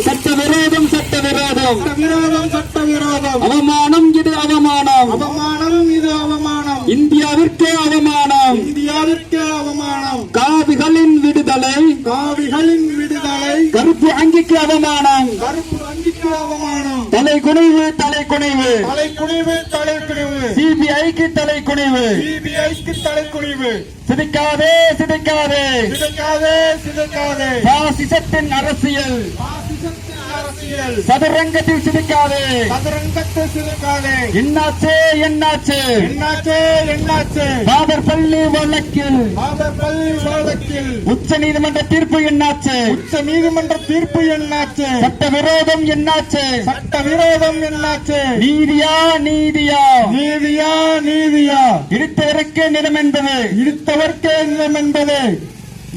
சட்டவிரோதம் சட்டவிரோதம் விரோதம் சட்டவிரோதம் அவமானம் இது அவமானம் அவமானம் இது அவமானம் இந்தியாவிற்கே அவமானம் இந்தியாவிற்கே அவமானம் காவிகளின் விடுதலை காவிகளின் விடுதலை கருப்பு அங்கிக்கு அவமானம் கருப்பு அங்கிக்கு அவமானம் தலைக்குனிவு தலைக்குனிவு தலைக்குனிவு தலைக்குனிவு சிபிஐக்கு தலைக்குனிவு சிபிஐக்கு தலைக்குனிவு சிதைக்காதே சிதைக்காதே சிதைக்காதே சிதைக்காதே பாசிசத்தின் அரசியல் பாசிசத்தின் அரசியல் சதுரங்கத்தில் சிதைக்காதே சதுரங்கத்தில் சிதைக்காதே என்னாச்சே என்னாச்சு என்னாச்சு என்னாச்சு பாதர் பள்ளி வழக்கில் பாதர் பள்ளி வழக்கில் உச்ச நீதிமன்ற தீர்ப்பு என்னாச்சு உச்ச நீதிமன்ற தீர்ப்பு என்னாச்சு சட்டவிரோதம் என்னாச்சு சட்டவிரோதம் என்னாச்சு நீதியா நீதியா நீதியா நீதியா இடித்தவருக்கே நிலம் என்பது இடித்தவர்க்கே நிலம் என்பது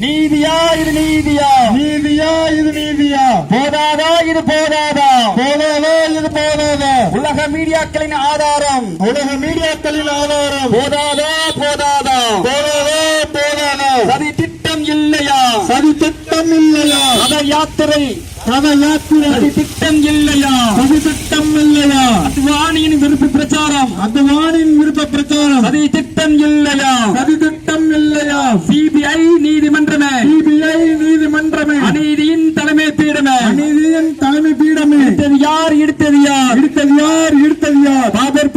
நீதியா இது நீதியா நீதியா இது நீதியா போதாதா இது போதாதா போதாதா இது போதாதா உலக மீடியாக்களின் ஆதாரம் உலக மீடியாக்களின் ஆதாரம் போதாதா போதாதா போதாதா போதாதா சதி திட்டம் இல்லையா சதி திட்டம் இல்லையா ரத யாத்திரை ரத யாத்திரை சதி திட்டம் இல்லையா சதி திட்டம் இல்லையா அத்வானியின் விருப்ப பிரச்சாரம் அத்வானின் விருப்ப பிரச்சாரம் சதி திட்டம் இல்லையா சதி திட்டம் இல்லையா சிபிஐ நீதிமன்றமே சிபிஐ நீதிமன்றமே அநீதியின் தலைமை பீடமே அநீதியின் தலைமை பீடமே இடித்தது யார் இடித்தது யார் இடித்தது யார் இடித்தது யார் பாபர்